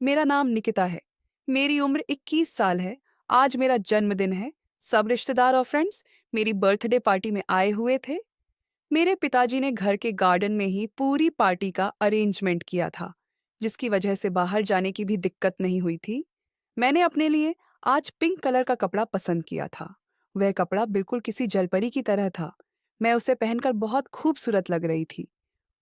मेरा नाम निकिता है। मेरी उम्र 21 साल है। आज मेरा जन्मदिन है। सब रिश्तेदार और फ्रेंड्स मेरी बर्थडे पार्टी में आए हुए थे। मेरे पिताजी ने घर के गार्डन में ही पूरी पार्टी का अरेंजमेंट किया था, जिसकी वजह से बाहर जाने की भी दिक्कत नहीं हुई थी। मैंने अपने लिए आज पिंक कलर का कपड़ा पसंद किया था। वह कपड़ा बिल्कुल किसी जलपरी की तरह था। मैं उसे पहनकर बहुत खूबसूरत लग रही थी।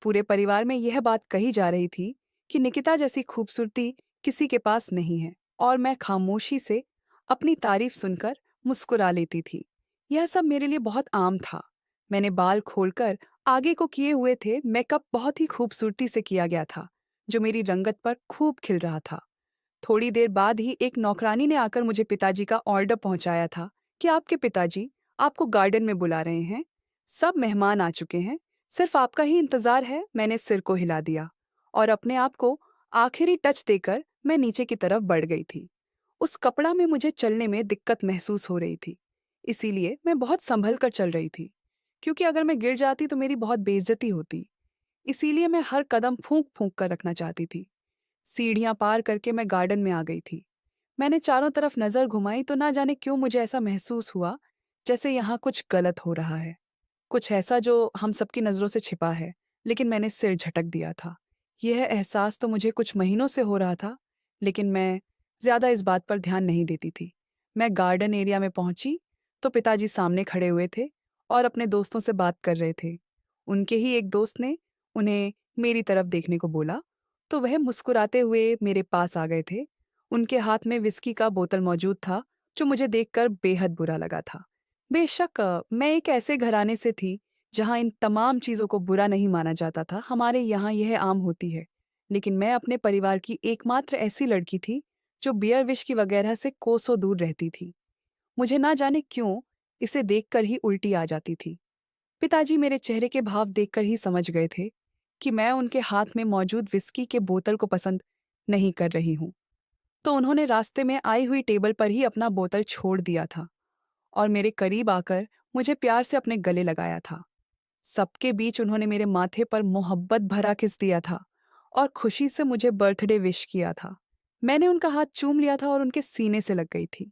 पूरे परिवार में यह बात कही जा रही थी कि निकिता जैसी खूबसूरती किसी के पास नहीं है, और मैं खामोशी से अपनी तारीफ सुनकर मुस्कुरा लेती थी। यह सब मेरे लिए बहुत आम था। मैंने बाल खोलकर आगे को किए हुए थे। मेकअप बहुत ही खूबसूरती से किया गया था, जो मेरी रंगत पर खूब खिल रहा था। थोड़ी देर बाद ही एक नौकरानी ने आकर मुझे पिताजी का ऑर्डर पहुंचाया था कि आपके पिताजी आपको गार्डन में बुला रहे हैं। सब मेहमान आ चुके हैं, सिर्फ आपका ही इंतजार है। मैंने सिर को हिला दिया और अपने आप को आखिरी टच देकर मैं नीचे की तरफ बढ़ गई थी। उस कपड़ा में मुझे चलने में दिक्कत महसूस हो रही थी, इसीलिए मैं बहुत संभल कर चल रही थी, क्योंकि अगर मैं गिर जाती तो मेरी बहुत बेइज्जती होती। इसीलिए मैं हर कदम फूंक फूंक कर रखना चाहती थी। सीढ़ियां पार करके मैं गार्डन में आ गई थी। मैंने चारों तरफ नजर घुमाई तो ना जाने क्यों मुझे ऐसा महसूस हुआ जैसे यहाँ कुछ गलत हो रहा है, कुछ ऐसा जो हम सबकी नजरों से छिपा है। लेकिन मैंने सिर झटक दिया था। यह एहसास तो मुझे कुछ महीनों से हो रहा था, लेकिन मैं ज्यादा इस बात पर ध्यान नहीं देती थी। मैं गार्डन एरिया में पहुंची तो पिताजी सामने खड़े हुए थे और अपने दोस्तों से बात कर रहे थे। उनके ही एक दोस्त ने उन्हें मेरी तरफ देखने को बोला, तो वह मुस्कुराते हुए मेरे पास आ गए थे। उनके हाथ में विस्की का बोतल मौजूद था, जो मुझे देखकर बेहद बुरा लगा था। बेशक मैं एक ऐसे घराने से थी जहां इन तमाम चीजों को बुरा नहीं माना जाता था। हमारे यहाँ यह आम होती है। लेकिन मैं अपने परिवार की एकमात्र ऐसी लड़की थी जो बियर विस्की वगैरह से कोसों दूर रहती थी। मुझे ना जाने क्यों इसे देखकर ही उल्टी आ जाती थी। पिताजी मेरे चेहरे के भाव देखकर ही समझ गए थे कि मैं उनके हाथ में मौजूद विस्की के बोतल को पसंद नहीं कर रही हूँ। तो उन्होंने रास्ते में आई हुई टेबल पर ही अपना बोतल छोड़ दिया था और मेरे करीब आकर मुझे प्यार से अपने गले लगाया था। सबके बीच उन्होंने मेरे माथे पर मोहब्बत भरा किस दिया था और खुशी से मुझे बर्थडे विश किया था। मैंने उनका हाथ चूम लिया था और उनके सीने से लग गई थी।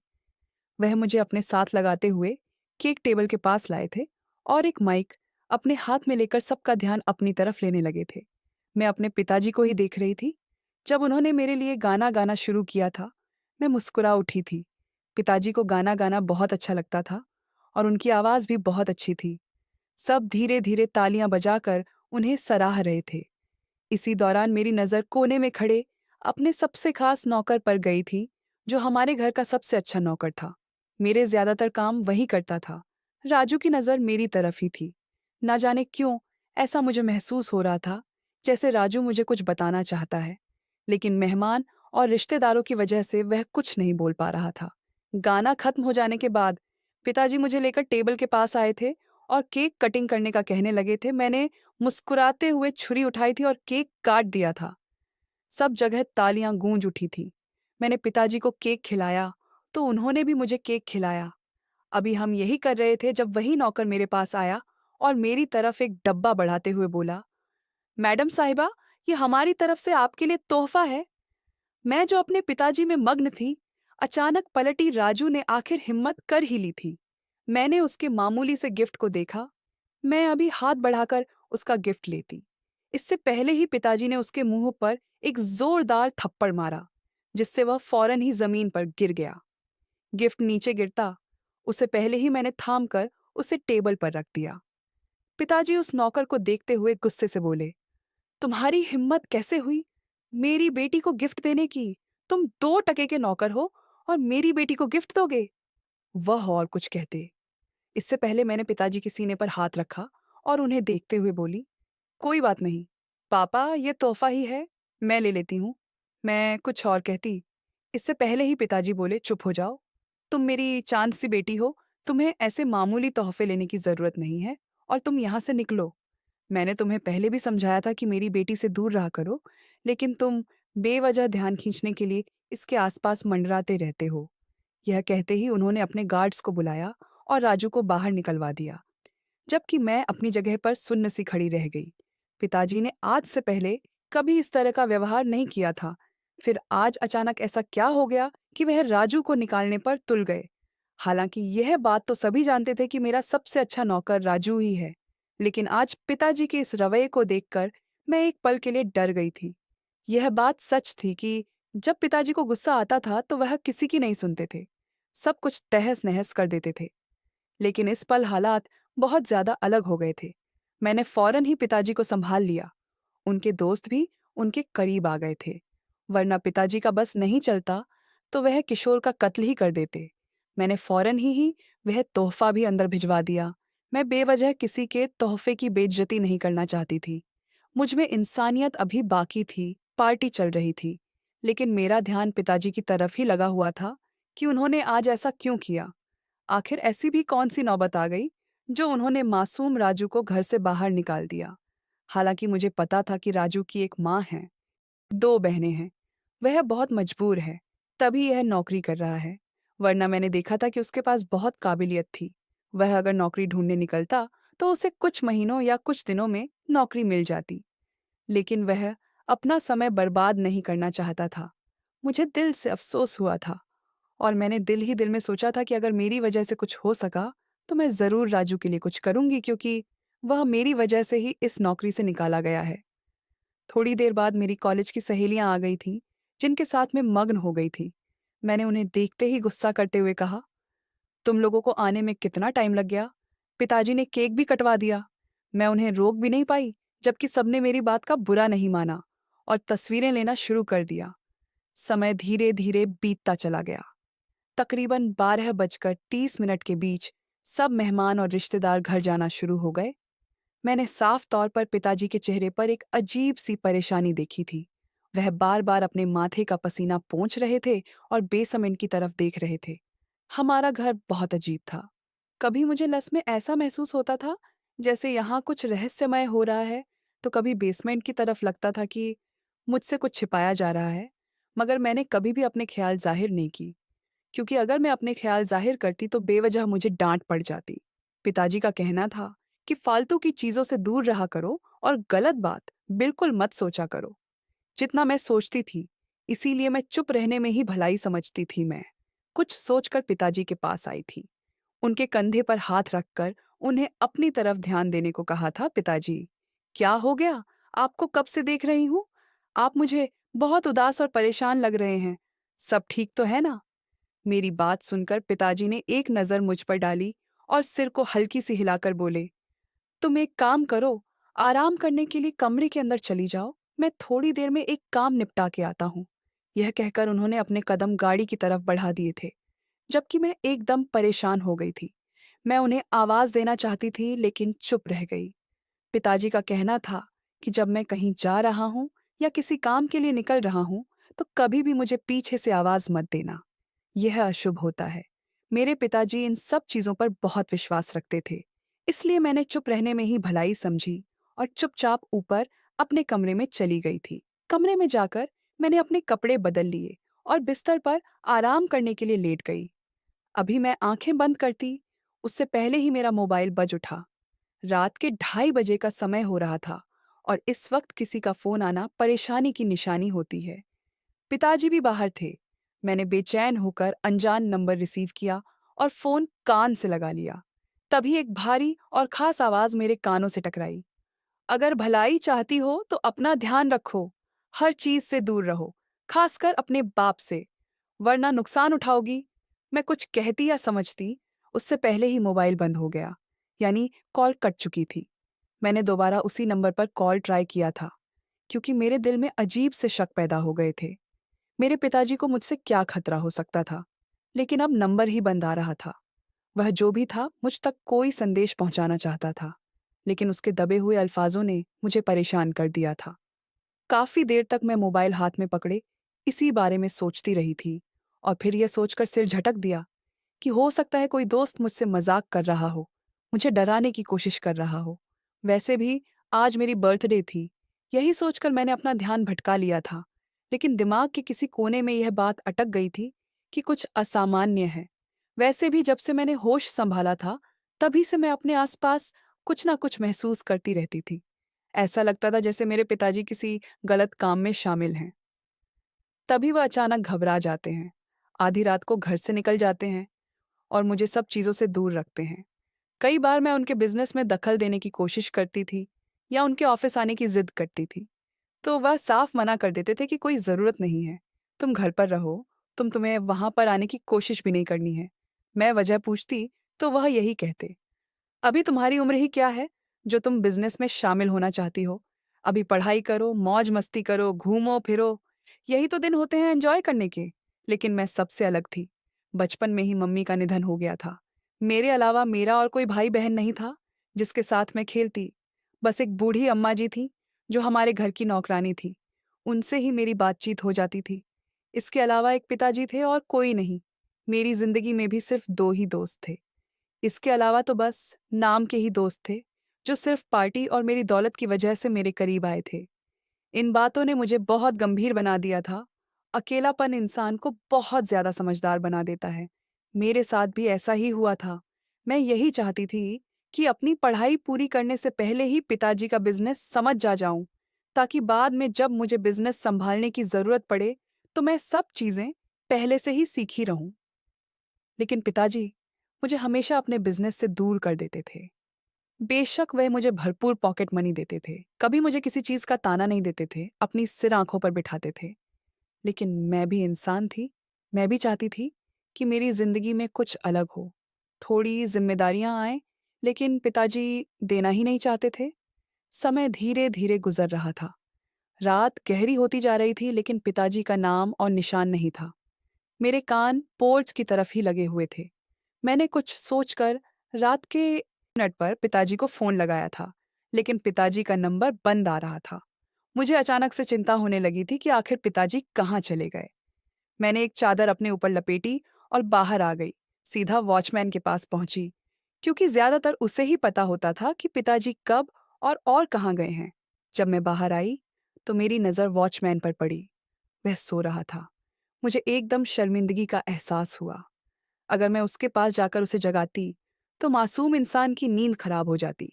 वह मुझे अपने साथ लगाते हुए केक टेबल के पास लाए थे और एक माइक अपने हाथ में लेकर सबका ध्यान अपनी तरफ लेने लगे थे। मैं अपने पिताजी को ही देख रही थी। जब उन्होंने मेरे लिए गाना गाना शुरू किया था, मैं मुस्कुरा उठी थी। पिताजी को गाना गाना बहुत अच्छा लगता था और उनकी आवाज़ भी बहुत अच्छी थी। सब धीरे धीरे तालियां बजाकर उन्हें सराह रहे थे। इसी दौरान मेरी नज़र कोने में खड़े अपने सबसे खास नौकर पर गई थी, जो हमारे घर का सबसे अच्छा नौकर था। मेरे ज्यादातर काम वही करता था। राजू की नज़र मेरी तरफ ही थी। ना जाने क्यों ऐसा मुझे महसूस हो रहा था जैसे राजू मुझे कुछ बताना चाहता है, लेकिन मेहमान और रिश्तेदारों की वजह से वह कुछ नहीं बोल पा रहा था। गाना खत्म हो जाने के बाद पिताजी मुझे लेकर टेबल के पास आए थे और केक कटिंग करने का कहने लगे थे। मैंने मुस्कुराते हुए छुरी उठाई थी और केक काट दिया था। सब जगह तालियां गूंज उठी थी। मैंने पिताजी को केक खिलाया तो उन्होंने भी मुझे केक खिलाया। अभी हम यही कर रहे थे जब वही नौकर मेरे पास आया और मेरी तरफ एक डब्बा बढ़ाते हुए बोला, मैडम साहिबा, ये हमारी तरफ से आपके लिए तोहफा है। मैं जो अपने पिताजी में मग्न थी, अचानक पलटी। राजू ने आखिर हिम्मत कर ही ली थी। मैंने उसके मामूली से गिफ्ट को देखा। मैं अभी हाथ बढ़ाकर उसका गिफ्ट लेती, इससे पहले ही पिताजी ने उसके मुंह पर एक जोरदार थप्पड़ मारा, जिससे वह फौरन ही जमीन पर गिर गया। गिफ्ट नीचे गिरता उसे पहले ही मैंने थाम कर उसे टेबल पर रख दिया। पिताजी उस नौकर को देखते हुए गुस्से से बोले, तुम्हारी हिम्मत कैसे हुई मेरी बेटी को गिफ्ट देने की? तुम 2 टके के नौकर हो और मेरी बेटी को गिफ्ट दोगे? वह और कुछ कहते, इससे पहले मैंने पिताजी के सीने पर हाथ रखा और उन्हें देखते हुए बोली, कोई बात नहीं पापा, ये तोहफा ही है, मैं ले लेती हूँ। मैं कुछ और कहती, इससे पहले ही पिताजी बोले, चुप हो जाओ, तुम मेरी चांद सी बेटी हो, तुम्हें ऐसे मामूली तोहफे लेने की जरूरत नहीं है और तुम यहाँ से निकलो। मैंने तुम्हें पहले भी समझाया था कि मेरी बेटी से दूर रहा करो, लेकिन तुम बेवजह ध्यान खींचने के लिए इसके आसपास मंडराते रहते हो। यह कहते ही उन्होंने अपने गार्ड्स को बुलाया और राजू को बाहर निकलवा दिया, जबकि मैं अपनी जगह पर सुन्न सी खड़ी रह गई। पिताजी ने आज से पहले कभी इस तरह का व्यवहार नहीं किया था। फिर आज अचानक ऐसा क्या हो गया कि वह राजू को निकालने पर तुल गए। हालांकि यह बात तो सभी जानते थे कि मेरा सबसे अच्छा नौकर राजू ही है। लेकिन आज पिताजी के इस रवैये को देखकर मैं एक पल के लिए डर गई थी। यह बात सच थी कि जब पिताजी को गुस्सा आता था तो वह किसी की नहीं सुनते थे। सब कुछ तहस नहस कर देते थे। लेकिन इस पल हालात बहुत ज्यादा अलग हो गए थे। मैंने फौरन ही पिताजी को संभाल लिया। उनके दोस्त भी उनके करीब आ गए थे। वरना पिताजी का बस नहीं चलता तो वह किशोर का कत्ल ही कर देते। मैंने फौरन ही वह तोहफा भी अंदर भिजवा दिया। मैं बेवजह किसी के तोहफे की बेइज्जती नहीं करना चाहती थी। मुझ में इंसानियत अभी बाकी थी, पार्टी चल रही थी। लेकिन मेरा ध्यान पिताजी की तरफ ही लगा हुआ था कि उन्होंने आज ऐसा क्यों किया। आखिर ऐसी भी कौन सी नौबत आ गई जो उन्होंने मासूम राजू को घर से बाहर निकाल दिया। हालांकि मुझे पता था कि राजू की एक माँ है, दो बहनें हैं। वह बहुत मजबूर है, तभी यह नौकरी कर रहा है। वरना मैंने देखा था कि उसके पास बहुत काबिलियत थी। वह अगर नौकरी ढूंढने निकलता तो उसे कुछ महीनों या कुछ दिनों में नौकरी मिल जाती। लेकिन वह अपना समय बर्बाद नहीं करना चाहता था। मुझे दिल से अफसोस हुआ था और मैंने दिल ही दिल में सोचा था कि अगर मेरी वजह से कुछ हो सका तो मैं जरूर राजू के लिए कुछ करूंगी, क्योंकि वह मेरी वजह से ही इस नौकरी से निकाला गया है। थोड़ी देर बाद मेरी कॉलेज की सहेलियां आ गई थीं, जिनके साथ मैं मग्न हो गई थी। मैंने उन्हें देखते ही गुस्सा करते हुए कहा, तुम लोगों को आने में कितना टाइम लग गया? पिताजी ने केक भी कटवा दिया। मैं उन्हें रोक भी नहीं पाई, जबकि सबने मेरी बात का बुरा नहीं माना और तस्वीरें लेना शुरू कर दिया। समय धीरे धीरे बीतता चला गया। तकरीबन 12 बजकर 30 मिनट के बीच सब मेहमान और रिश्तेदार घर जाना शुरू हो गए। मैंने साफ तौर पर पिताजी के चेहरे पर एक अजीब सी परेशानी देखी थी। वह बार बार अपने माथे का पसीना पोंछ रहे थे और बेसमेंट की तरफ देख रहे थे। हमारा घर बहुत अजीब था। कभी मुझे लस में ऐसा महसूस होता था जैसे यहाँ कुछ रहस्यमय हो रहा है, तो कभी बेसमेंट की तरफ लगता था कि मुझसे कुछ छिपाया जा रहा है। मगर मैंने कभी भी अपने ख्याल जाहिर नहीं की, क्योंकि अगर मैं अपने ख्याल जाहिर करती तो बेवजह मुझे डांट पड़ जाती। पिताजी का कहना था कि फालतू की चीजों से दूर रहा करो और गलत बात बिल्कुल मत सोचा करो। जितना मैं सोचती थी, इसीलिए मैं चुप रहने में ही भलाई समझती थी। मैं कुछ सोचकर पिताजी के पास आई थी। उनके कंधे पर हाथ रखकर उन्हें अपनी तरफ ध्यान देने को कहा था। पिताजी, क्या हो गया? आपको कब से देख रही हूँ। आप मुझे बहुत उदास और परेशान लग रहे हैं। सब ठीक तो है ना? मेरी बात सुनकर पिताजी ने एक नजर मुझ पर डाली और सिर को हल्की सी हिलाकर बोले, तुम एक काम करो, आराम करने के लिए कमरे के अंदर चली जाओ। मैं थोड़ी देर में एक काम निपटा के आता हूँ। यह कहकर उन्होंने अपने कदम गाड़ी की तरफ बढ़ा दिए थे, जबकि मैं एकदम परेशान हो गई थी। मैं उन्हें आवाज देना चाहती थी लेकिन चुप रह गई। पिताजी का कहना था कि जब मैं कहीं जा रहा हूँ या किसी काम के लिए निकल रहा हूँ तो कभी भी मुझे पीछे से आवाज मत देना। यह अशुभ होता है। मेरे पिताजी इन सब चीजों पर बहुत विश्वास रखते थे। इसलिए मैंने चुप रहने में ही भलाई समझी और चुपचाप ऊपर अपने कमरे में चली गई थी। कमरे में जाकर मैंने अपने कपड़े बदल लिए और बिस्तर पर आराम करने के लिए लेट गई। अभी मैं आंखें बंद करती, उससे पहले ही मेरा मोबाइल बज उठा। रात के 2:30 बजे का समय हो रहा था और इस वक्त किसी का फोन आना परेशानी की निशानी होती है। पिताजी भी बाहर थे। मैंने बेचैन होकर अनजान नंबर रिसीव किया और फोन कान से लगा लिया। तभी एक भारी और खास आवाज मेरे कानों से टकराई। अगर भलाई चाहती हो तो अपना ध्यान रखो, हर चीज से दूर रहो, खासकर अपने बाप से, वरना नुकसान उठाओगी। मैं कुछ कहती या समझती, उससे पहले ही मोबाइल बंद हो गया, यानी कॉल कट चुकी थी। मैंने दोबारा उसी नंबर पर कॉल ट्राई किया था, क्योंकि मेरे दिल में अजीब से शक पैदा हो गए थे। मेरे पिताजी को मुझसे क्या खतरा हो सकता था? लेकिन अब नंबर ही बंद आ रहा था। वह जो भी था मुझ तक कोई संदेश पहुंचाना चाहता था, लेकिन उसके दबे हुए अल्फाजों ने मुझे परेशान कर दिया था। काफी देर तक मैं मोबाइल हाथ में पकड़े इसी बारे में सोचती रही थी और फिर यह सोचकर सिर झटक दिया कि हो सकता है कोई दोस्त मुझसे मजाक कर रहा हो, मुझे डराने की कोशिश कर रहा हो। वैसे भी आज मेरी बर्थडे थी। यही सोचकर मैंने अपना ध्यान भटका लिया था, लेकिन दिमाग के किसी कोने में यह बात अटक गई थी कि कुछ असामान्य है। वैसे भी जब से मैंने होश संभाला था, तभी से मैं अपने आसपास कुछ ना कुछ महसूस करती रहती थी। ऐसा लगता था जैसे मेरे पिताजी किसी गलत काम में शामिल हैं। तभी वह अचानक घबरा जाते हैं, आधी रात को घर से निकल जाते हैं और मुझे सब चीज़ों से दूर रखते हैं। कई बार मैं उनके बिजनेस में दखल देने की कोशिश करती थी या उनके ऑफिस आने की जिद करती थी, तो वह साफ मना कर देते थे कि कोई ज़रूरत नहीं है, तुम घर पर रहो, तुम्हें वहाँ पर आने की कोशिश भी नहीं करनी है। मैं वजह पूछती तो वह यही कहते, अभी तुम्हारी उम्र ही क्या है जो तुम बिजनेस में शामिल होना चाहती हो? अभी पढ़ाई करो, मौज मस्ती करो, घूमो फिरो, यही तो दिन होते हैं एंजॉय करने के। लेकिन मैं सबसे अलग थी। बचपन में ही मम्मी का निधन हो गया था। मेरे अलावा मेरा और कोई भाई बहन नहीं था जिसके साथ मैं खेलती। बस एक बूढ़ी अम्मा जी थी जो हमारे घर की नौकरानी थी। उनसे ही मेरी बातचीत हो जाती थी। इसके अलावा एक पिताजी थे और कोई नहीं। मेरी जिंदगी में भी सिर्फ दो ही दोस्त थे। इसके अलावा तो बस नाम के ही दोस्त थे, जो सिर्फ पार्टी और मेरी दौलत की वजह से मेरे करीब आए थे। इन बातों ने मुझे बहुत गंभीर बना दिया था। अकेलापन इंसान को बहुत ज्यादा समझदार बना देता है। मेरे साथ भी ऐसा ही हुआ था। मैं यही चाहती थी कि अपनी पढ़ाई पूरी करने से पहले ही पिताजी का बिजनेस समझ जाऊं, ताकि बाद में जब मुझे बिजनेस संभालने की जरूरत पड़े तो मैं सब चीजें पहले से ही सीखी रहूं। लेकिन पिताजी मुझे हमेशा अपने बिजनेस से दूर कर देते थे। बेशक वह मुझे भरपूर पॉकेट मनी देते थे, कभी मुझे किसी चीज का ताना नहीं देते थे, अपनी सिर आंखों पर बिठाते थे। लेकिन मैं भी इंसान थी। मैं भी चाहती थी कि मेरी जिंदगी में कुछ अलग हो, थोड़ी जिम्मेदारियां आए। लेकिन पिताजी देना ही नहीं चाहते थे। समय धीरे धीरे गुजर रहा था। रात गहरी होती जा रही थी, लेकिन पिताजी का नाम और निशान नहीं था। मेरे कान पोर्च की तरफ ही लगे हुए थे। मैंने कुछ सोचकर रात के मिनट पर पिताजी को फोन लगाया था, लेकिन पिताजी का नंबर बंद आ रहा था। मुझे अचानक से चिंता होने लगी थी कि आखिर पिताजी कहाँ चले गए। मैंने एक चादर अपने ऊपर लपेटी और बाहर आ गई। सीधा वॉचमैन के पास पहुंची, क्योंकि ज्यादातर उसे ही पता होता था कि पिताजी कब और कहाँ गए हैं। जब मैं बाहर आई तो मेरी नज़र वॉचमैन पर पड़ी। वह सो रहा था। मुझे एकदम शर्मिंदगी का एहसास हुआ। अगर मैं उसके पास जाकर उसे जगाती तो मासूम इंसान की नींद खराब हो जाती।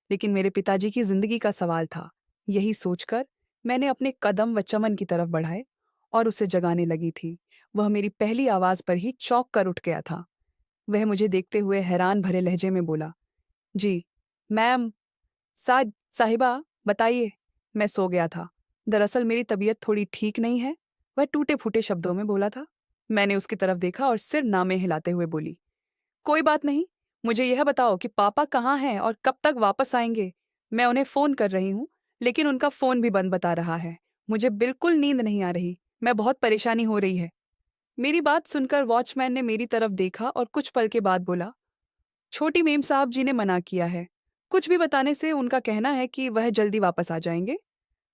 लेकिन मेरे पिताजी की जिंदगी का सवाल था। यही सोचकर मैंने अपने कदम व चमन की तरफ बढ़ाए और उसे जगाने लगी थी। वह मेरी पहली आवाज पर ही चौंक कर उठ गया था। वह मुझे देखते हुए हैरान भरे लहजे में बोला, जी मैम, साहिबा, बताइए। मैं सो गया था। दरअसल मेरी तबीयत थोड़ी ठीक नहीं है, वह टूटे फूटे शब्दों में बोला था। मैंने उसकी तरफ देखा और सिर नामे हिलाते हुए बोली, कोई बात नहीं, मुझे यह बताओ कि पापा कहाँ हैं और कब तक वापस आएंगे। मैं उन्हें फोन कर रही हूँ, लेकिन उनका फोन भी बंद बता रहा है। मुझे बिल्कुल नींद नहीं आ रही, मैं बहुत परेशानी हो रही है। मेरी बात सुनकर वॉचमैन ने मेरी तरफ देखा और कुछ पल के बाद बोला, छोटी मेम साहब जी ने मना किया है। कुछ भी बताने से उनका कहना है कि वह जल्दी वापस आ जाएंगे।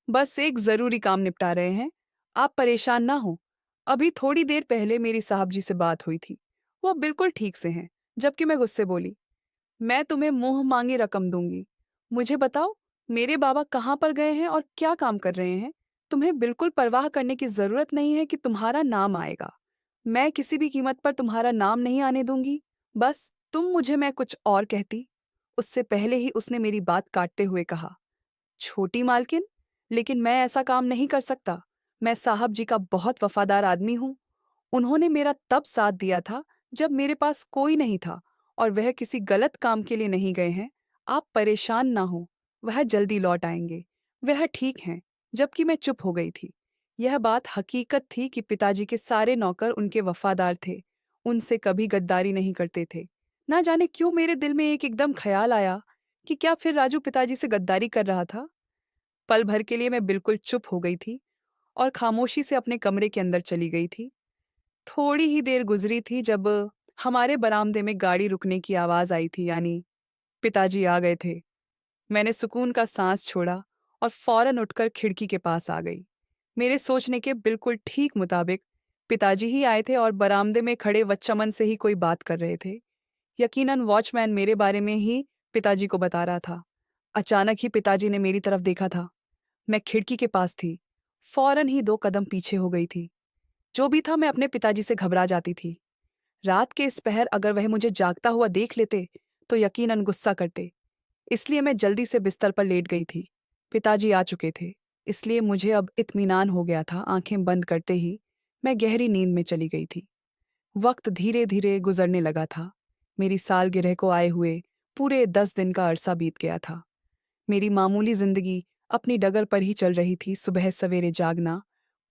बस एक जरूरी काम निपटा रहे हैं। आप परेशान ना हो। अभी थोड़ी देर पहले मेरी साहब जी से बात हुई थी, वो बिल्कुल ठीक से हैं। जबकि मैं गुस्से बोली, मैं तुम्हें मुंह मांगी रकम दूंगी। मुझे बताओ, मेरे बाबा कहाँ पर गए हैं और क्या काम कर रहे हैं। तुम्हें बिल्कुल परवाह करने की जरूरत नहीं है कि तुम्हारा नाम आएगा। मैं किसी भी कीमत पर तुम्हारा नाम नहीं आने दूंगी। बस तुम मुझे मैं कुछ और कहती। उससे पहले ही उसने मेरी बात काटते हुए कहा, छोटी मालकिन, लेकिन मैं ऐसा काम नहीं कर सकता। मैं साहब जी का बहुत वफादार आदमी हूँ। उन्होंने मेरा तब साथ दिया था जब मेरे पास कोई नहीं था, और वह किसी गलत काम के लिए नहीं गए हैं। आप परेशान ना हो, वह जल्दी लौट आएंगे। वह ठीक हैं। जबकि मैं चुप हो गई थी। यह बात हकीकत थी कि पिताजी के सारे नौकर उनके वफादार थे। उनसे कभी गद्दारी नहीं करते थे। ना जाने क्यों मेरे दिल में एक एकदम ख्याल आया कि क्या फिर राजू पिताजी से गद्दारी कर रहा था। पल भर के लिए मैं बिल्कुल चुप हो गई थी और खामोशी से अपने कमरे के अंदर चली गई थी। थोड़ी ही देर गुजरी थी जब हमारे बरामदे में गाड़ी रुकने की आवाज आई थी, यानी पिताजी आ गए थे। मैंने सुकून का सांस छोड़ा और फौरन उठकर खिड़की के पास आ गई। मेरे सोचने के बिल्कुल ठीक मुताबिक पिताजी ही आए थे और बरामदे में खड़े वच्चमन से ही कोई बात कर रहे थे। यकीनन वॉचमैन मेरे बारे में ही पिताजी को बता रहा था। अचानक ही पिताजी ने मेरी तरफ देखा था। मैं खिड़की के पास थी, फौरन ही 2 कदम पीछे हो गई थी। जो भी था, मैं अपने पिताजी से घबरा जाती थी। रात के इस पहर अगर वह मुझे जागता हुआ देख लेते तो यकीनन गुस्सा करते। इसलिए मैं जल्दी से बिस्तर पर लेट गई थी। पिताजी आ चुके थे, इसलिए मुझे अब इत्मीनान हो गया था। आंखें बंद करते ही मैं गहरी नींद में चली गई थी। वक्त धीरे धीरे गुजरने लगा था। मेरी सालगिरह को आए हुए पूरे 10 दिन का अरसा बीत गया था। मेरी मामूली जिंदगी अपनी डगर पर ही चल रही थी। सुबह सवेरे जागना,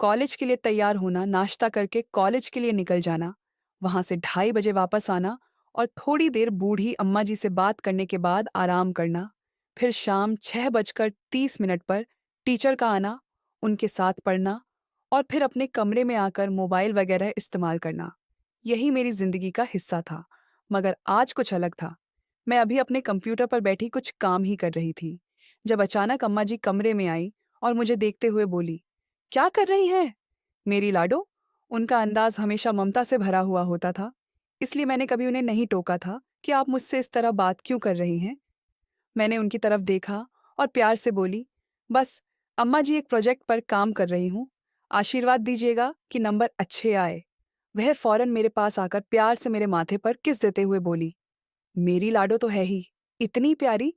कॉलेज के लिए तैयार होना, नाश्ता करके कॉलेज के लिए निकल जाना, वहां से 2:30 बजे वापस आना और थोड़ी देर बूढ़ी अम्मा जी से बात करने के बाद आराम करना। फिर शाम 6:30 पर टीचर का आना, उनके साथ पढ़ना और फिर अपने कमरे में आकर मोबाइल वगैरह इस्तेमाल करना। यही मेरी जिंदगी का हिस्सा था। मगर आज कुछ अलग था। मैं अभी अपने कंप्यूटर पर बैठी कुछ काम ही कर रही थी, जब अचानक अम्मा जी कमरे में आई और मुझे देखते हुए बोली, क्या कर रही है मेरी लाडो? उनका अंदाज हमेशा ममता से भरा हुआ होता था, इसलिए मैंने कभी उन्हें नहीं टोका था कि आप मुझसे इस तरह बात क्यों कर रही हैं। मैंने उनकी तरफ देखा और प्यार से बोली, बस अम्मा जी, एक प्रोजेक्ट पर काम कर रही हूँ, आशीर्वाद दीजिएगा कि नंबर अच्छे आए। वह फौरन मेरे पास आकर प्यार से मेरे माथे पर किस देते हुए बोली, मेरी लाडो तो है ही इतनी प्यारी,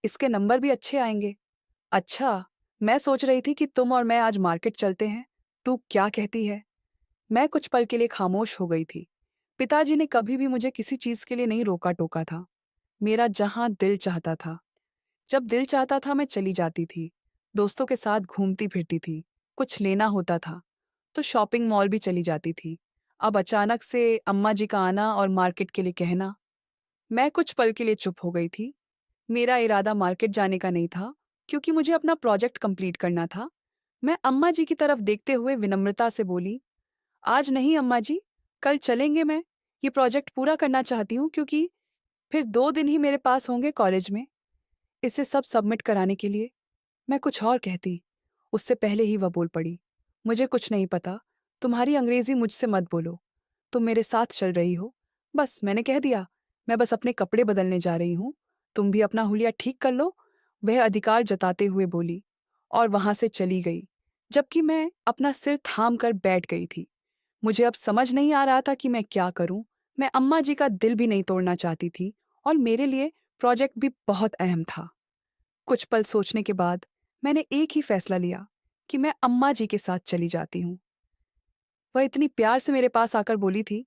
इसके नंबर भी अच्छे आएंगे। अच्छा, मैं सोच रही थी कि तुम और मैं आज मार्केट चलते हैं। तू क्या कहती है? मैं कुछ पल के लिए खामोश हो गई थी। पिताजी ने कभी भी मुझे किसी चीज के लिए नहीं रोका टोका था। मेरा जहां दिल चाहता था, जब दिल चाहता था, मैं चली जाती थी। दोस्तों के साथ घूमती फिरती थी। कुछ लेना होता था तो शॉपिंग मॉल भी चली जाती थी। अब अचानक से अम्मा जी का आना और मार्केट के लिए कहना। मैं कुछ पल के लिए चुप हो गई थी। मेरा इरादा मार्केट जाने का नहीं था, क्योंकि मुझे अपना प्रोजेक्ट कंप्लीट करना था। मैं अम्मा जी की तरफ देखते हुए विनम्रता से बोली, आज नहीं अम्मा जी, कल चलेंगे। मैं ये प्रोजेक्ट पूरा करना चाहती हूँ, क्योंकि फिर 2 दिन ही मेरे पास होंगे कॉलेज में इसे सब सबमिट कराने के लिए। मैं कुछ और कहती, उससे पहले ही वह बोल पड़ी, मुझे कुछ नहीं पता, तुम्हारी अंग्रेजी मुझसे मत बोलो, तुम मेरे साथ चल रही हो। बस मैंने कह दिया, मैं बस अपने कपड़े बदलने जा रही हूँ, तुम भी अपना हुलिया ठीक कर लो। वह अधिकार जताते हुए बोली और वहां से चली गई, जबकि मैं अपना सिर थाम कर बैठ गई थी। मुझे अब समझ नहीं आ रहा था कि मैं क्या करूं। मैं अम्मा जी का दिल भी नहीं तोड़ना चाहती थी और मेरे लिए प्रोजेक्ट भी बहुत अहम था। कुछ पल सोचने के बाद मैंने एक ही फैसला लिया कि मैं अम्मा जी के साथ चली जाती हूँ। वह इतनी प्यार से मेरे पास आकर बोली थी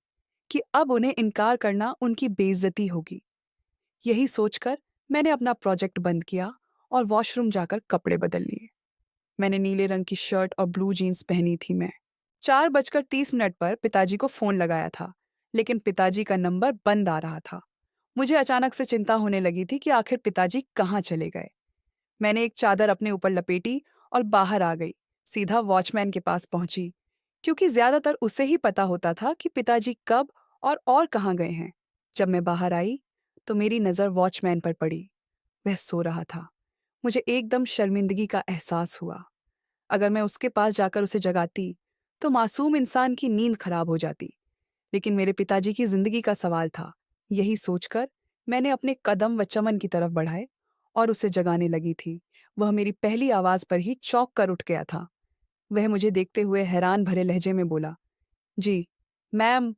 कि अब उन्हें इनकार करना उनकी बेइज्जती होगी। यही सोचकर मैंने अपना प्रोजेक्ट बंद किया और वॉशरूम जाकर कपड़े बदल लिए। मैंने नीले रंग की शर्ट और ब्लू जीन्स पहनी थी। मैं 4:30 पर पिताजी को फोन लगाया था, लेकिन पिताजी का नंबर बंद आ रहा था। मुझे अचानक से चिंता होने लगी थी कि आखिर पिताजी कहाँ चले गए। मैंने एक चादर अपने ऊपर लपेटी और बाहर आ गई। सीधा वॉचमैन के पास पहुंची, क्योंकि ज्यादातर उसे ही पता होता था कि पिताजी कब और कहाँ गए हैं। जब मैं बाहर आई तो मेरी नज़र वॉचमैन पर पड़ी। वह सो रहा था। मुझे एकदम शर्मिंदगी का एहसास हुआ। अगर मैं उसके पास जाकर उसे जगाती तो मासूम इंसान की नींद खराब हो जाती, लेकिन मेरे पिताजी की जिंदगी का सवाल था। यही सोचकर मैंने अपने कदम व चमन की तरफ बढ़ाए और उसे जगाने लगी थी। वह मेरी पहली आवाज पर ही चौंक कर उठ गया था। वह मुझे देखते हुए हैरान भरे लहजे में बोला, जी मैम,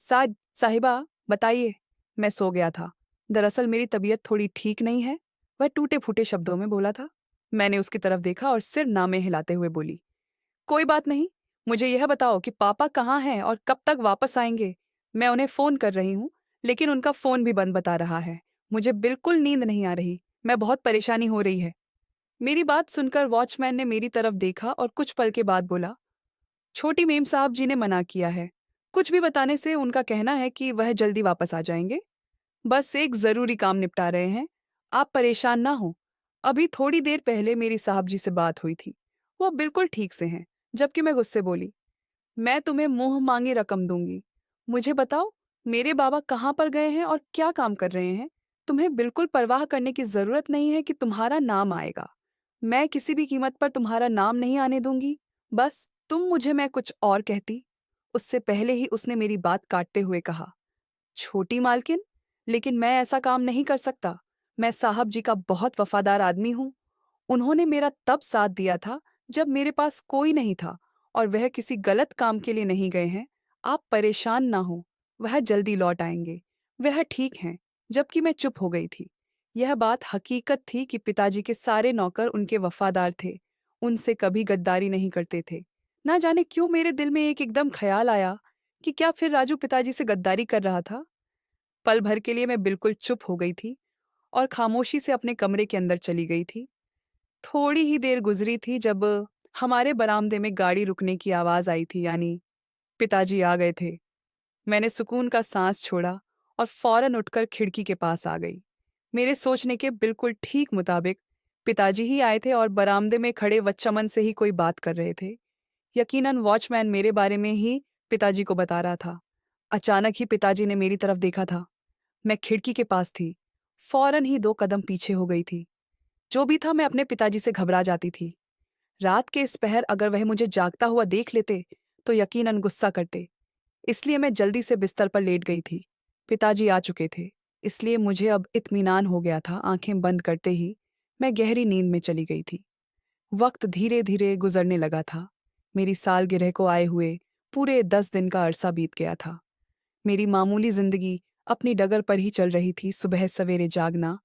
साहिबा, बताइए। मैं सो गया था। दरअसल मेरी तबीयत थोड़ी ठीक नहीं है, वह टूटे फूटे शब्दों में बोला था। मैंने उसकी तरफ देखा और सिर नामे हिलाते हुए बोली, कोई बात नहीं, मुझे यह बताओ कि पापा कहाँ हैं और कब तक वापस आएंगे। मैं उन्हें फोन कर रही हूँ, लेकिन उनका फोन भी बंद बता रहा है। मुझे बिल्कुल नींद नहीं आ रही, मैं बहुत परेशानी हो रही है। मेरी बात सुनकर वॉचमैन ने मेरी तरफ देखा और कुछ पल के बाद बोला, छोटी मेम साहब जी ने मना किया है। कुछ भी बताने से उनका कहना है कि वह जल्दी वापस आ जाएंगे। बस एक जरूरी काम निपटा रहे हैं। आप परेशान ना हो। अभी थोड़ी देर पहले मेरी साहब जी से बात हुई थी, वो बिल्कुल ठीक से हैं। जबकि मैं गुस्से बोली, मैं तुम्हें मुंह मांगी रकम दूंगी। मुझे बताओ, मेरे बाबा कहाँ पर गए हैं और क्या काम कर रहे हैं। तुम्हें बिल्कुल परवाह करने की जरूरत नहीं है कि तुम्हारा नाम आएगा। मैं किसी भी कीमत पर तुम्हारा नाम नहीं आने दूंगी। बस तुम मुझे मैं कुछ और कहती। उससे पहले ही उसने मेरी बात काटते हुए कहा, छोटी मालकिन, लेकिन मैं ऐसा काम नहीं कर सकता। मैं साहब जी का बहुत वफादार आदमी हूँ। उन्होंने मेरा तब साथ दिया था जब मेरे पास कोई नहीं था, और वह किसी गलत काम के लिए नहीं गए हैं। आप परेशान ना हो, वह जल्दी लौट आएंगे। वह ठीक हैं। जबकि मैं चुप हो गई थी। यह बात हकीकत थी कि पिताजी के सारे नौकर उनके वफादार थे। उनसे कभी गद्दारी नहीं करते थे, ना जाने क्यों मेरे दिल में एक एकदम ख्याल आया कि क्या फिर राजू पिताजी से गद्दारी कर रहा था। पल भर के लिए मैं बिल्कुल चुप हो गई थी और खामोशी से अपने कमरे के अंदर चली गई थी। थोड़ी ही देर गुजरी थी जब हमारे बरामदे में गाड़ी रुकने की आवाज आई थी, यानी पिताजी आ गए थे। मैंने सुकून का सांस छोड़ा और फौरन उठकर खिड़की के पास आ गई। मेरे सोचने के बिल्कुल ठीक मुताबिक पिताजी ही आए थे और बरामदे में खड़े वच्चमन से ही कोई बात कर रहे थे। यकीनन वॉचमैन मेरे बारे में ही पिताजी को बता रहा था। अचानक ही पिताजी ने मेरी तरफ देखा था। मैं खिड़की के पास थी, फौरन ही 2 कदम पीछे हो गई थी। जो भी था, मैं अपने पिताजी से घबरा जाती थी। रात के इस पहर अगर वह मुझे जागता हुआ देख लेते तो यकीनन गुस्सा करते, इसलिए मैं जल्दी से बिस्तर पर लेट गई थी। पिताजी आ चुके थे, इसलिए मुझे अब इत्मीनान हो गया था। आंखें बंद करते ही मैं गहरी नींद में चली गई थी। वक्त धीरे धीरे गुजरने लगा था। मेरी सालगिरह को आए हुए पूरे 10 दिन का अरसा बीत गया था। मेरी मामूली जिंदगी अपनी डगर पर ही चल रही थी। सुबह सवेरे जागना,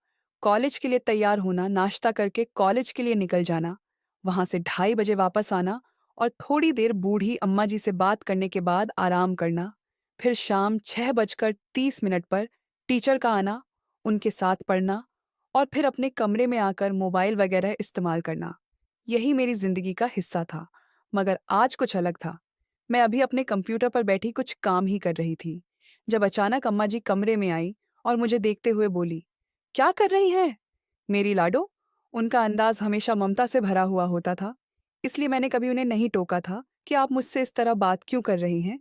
कॉलेज के लिए तैयार होना, नाश्ता करके कॉलेज के लिए निकल जाना, वहां से 2:30 बजे वापस आना और थोड़ी देर बूढ़ी अम्मा जी से बात करने के बाद आराम करना। फिर शाम 6:30 पर टीचर का आना, उनके साथ पढ़ना और फिर अपने कमरे में आकर मोबाइल वगैरह इस्तेमाल करना। यही मेरी जिंदगी का हिस्सा था। मगर आज कुछ अलग था। मैं अभी अपने कंप्यूटर पर बैठी कुछ काम ही कर रही थी जब अचानक अम्मा जी कमरे में आई और मुझे देखते हुए बोली, क्या कर रही हैं मेरी लाडो। उनका अंदाज हमेशा ममता से भरा हुआ होता था, इसलिए मैंने कभी उन्हें नहीं टोका था कि आप मुझसे इस तरह बात क्यों कर रही हैं।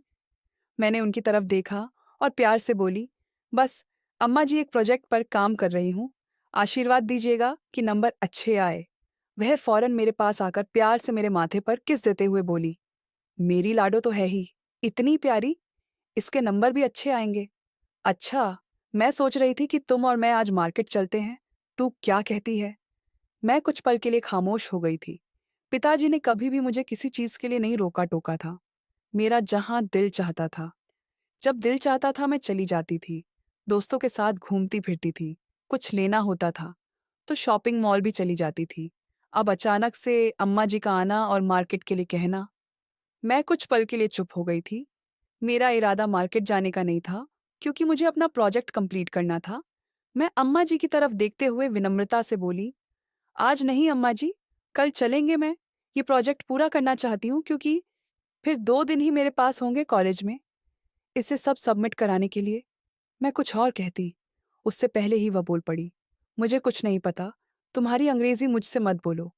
मैंने उनकी तरफ देखा और प्यार से बोली, बस अम्मा जी, एक प्रोजेक्ट पर काम कर रही हूँ, आशीर्वाद दीजिएगा कि नंबर अच्छे आए। वह फौरन मेरे पास आकर प्यार से मेरे माथे पर किस देते हुए बोली, मेरी लाडो तो है ही इतनी प्यारी, इसके नंबर भी अच्छे आएंगे। अच्छा, मैं सोच रही थी कि तुम और मैं आज मार्केट चलते हैं। तू क्या कहती है। मैं कुछ पल के लिए खामोश हो गई थी। पिताजी ने कभी भी मुझे किसी चीज के लिए नहीं रोका टोका था। मेरा जहां दिल चाहता था, जब दिल चाहता था, मैं चली जाती थी। दोस्तों के साथ घूमती फिरती थी। कुछ लेना होता था तो शॉपिंग मॉल भी चली जाती थी। अब अचानक से अम्मा जी का आना और मार्केट के लिए कहना, मैं कुछ पल के लिए चुप हो गई थी। मेरा इरादा मार्केट जाने का नहीं था, क्योंकि मुझे अपना प्रोजेक्ट कंप्लीट करना था। मैं अम्मा जी की तरफ देखते हुए विनम्रता से बोली, आज नहीं अम्मा जी, कल चलेंगे। मैं ये प्रोजेक्ट पूरा करना चाहती हूँ, क्योंकि फिर 2 दिन ही मेरे पास होंगे कॉलेज में इसे सब सबमिट कराने के लिए। मैं कुछ और कहती, उससे पहले ही वह बोल पड़ी, मुझे कुछ नहीं पता, तुम्हारी अंग्रेजी मुझसे मत बोलो,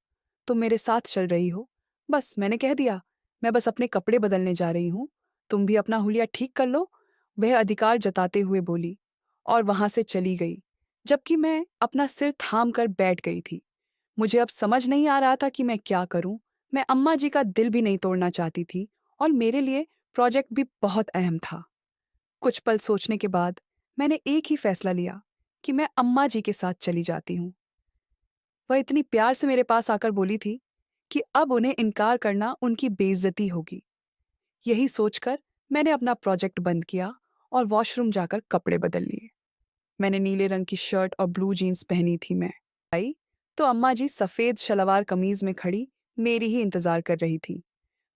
तुम मेरे साथ चल रही हो। बस मैंने कह दिया, मैं बस अपने कपड़े बदलने जा रही हूँ, तुम भी अपना हुलिया ठीक कर लो। वह अधिकार जताते हुए बोली और वहां से चली गई, जबकि मैं अपना सिर थाम कर बैठ गई थी। मुझे अब समझ नहीं आ रहा था कि मैं क्या करूं। मैं अम्मा जी का दिल भी नहीं तोड़ना चाहती थी और मेरे लिए प्रोजेक्ट भी बहुत अहम था। कुछ पल सोचने के बाद मैंने एक ही फैसला लिया कि मैं अम्मा जी के साथ चली जाती हूँ। वह इतनी प्यार से मेरे पास आकर बोली थी कि अब उन्हें इनकार करना उनकी बेइज्जती होगी। यही सोचकर मैंने अपना प्रोजेक्ट बंद किया और वॉशरूम जाकर कपड़े बदल लिए। मैंने नीले रंग की शर्ट और ब्लू जीन्स पहनी थी। मैं आई तो अम्मा जी सफेद शलवार कमीज में खड़ी मेरी ही इंतजार कर रही थी।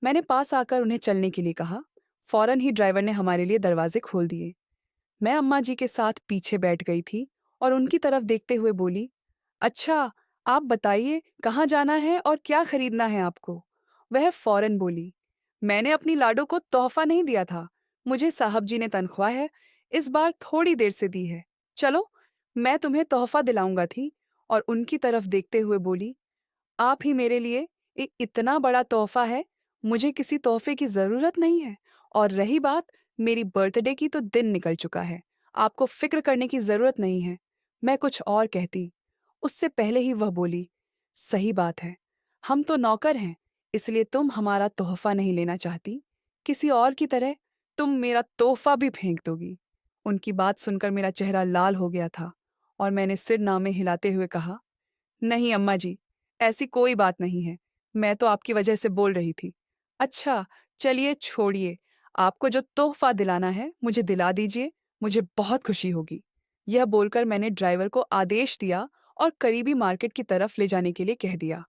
मैंने पास आकर उन्हें चलने के लिए कहा। फौरन ही ड्राइवर ने हमारे लिए दरवाजे खोल दिए। मैं अम्मा जी के साथ पीछे बैठ गई थी और उनकी तरफ देखते हुए बोली, अच्छा, आप बताइए कहाँ जाना है और क्या खरीदना है आपको। वह फौरन बोली, मैंने अपनी लाडो को तोहफा नहीं दिया था, मुझे साहब जी ने तनख्वाह है, इस बार थोड़ी देर से दी है। चलो, मैं तुम्हें तोहफा दिलाऊंगा थी। और उनकी तरफ देखते हुए बोली, आप ही मेरे लिए एक इतना बड़ा तोहफा है, मुझे किसी तोहफे की जरूरत नहीं है। और रही बात मेरी बर्थडे की, तो दिन निकल चुका है, आपको फिक्र करने की जरूरत नहीं है। मैं कुछ और कहती, उससे पहले ही वह बोली, सही बात है, हम तो नौकर हैं, इसलिए तुम हमारा तोहफा नहीं लेना चाहती, किसी और की तरह तुम मेरा तोहफा भी फेंक दोगी। उनकी बात सुनकर मेरा चेहरा लाल हो गया था और मैंने सिर नामे हिलाते हुए कहा, नहीं अम्मा जी, ऐसी कोई बात नहीं है, मैं तो आपकी वजह से बोल रही थी। अच्छा, चलिए छोड़िए, आपको जो तोहफा दिलाना है मुझे दिला दीजिए, मुझे बहुत खुशी होगी। यह बोलकर मैंने ड्राइवर को आदेश दिया और करीबी मार्केट की तरफ ले जाने के लिए कह दिया।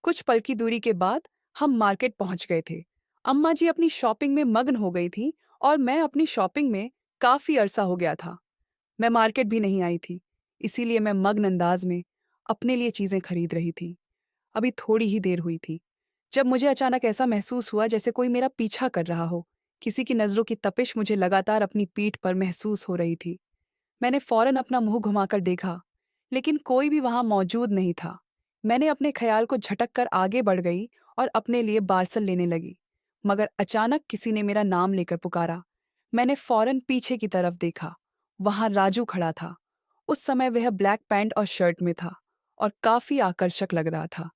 कुछ पल की दूरी के बाद हम मार्केट पहुंच गए थे। अम्मा जी अपनी शॉपिंग में मग्न हो गई थी और मैं अपनी शॉपिंग में काफी अरसा हो गया था। मैं मार्केट भी नहीं आई थी, इसीलिए मैं मग्न अंदाज में अपने लिए चीजें खरीद रही थी। अभी थोड़ी ही देर हुई थी जब मुझे अचानक ऐसा महसूस हुआ जैसे कोई मेरा पीछा कर रहा हो। किसी की नजरों की तपिश मुझे लगातार अपनी पीठ पर महसूस हो रही थी। मैंने फौरन अपना मुंह घुमाकर देखा, लेकिन कोई भी वहां मौजूद नहीं था। मैंने अपने ख्याल को झटक कर आगे बढ़ गई और अपने लिए पार्सल लेने लगी, मगर अचानक किसी ने मेरा नाम लेकर पुकारा। मैंने फौरन पीछे की तरफ देखा। वहां राजू खड़ा था। उस समय वह ब्लैक पैंट और शर्ट में था और काफी आकर्षक लग रहा था।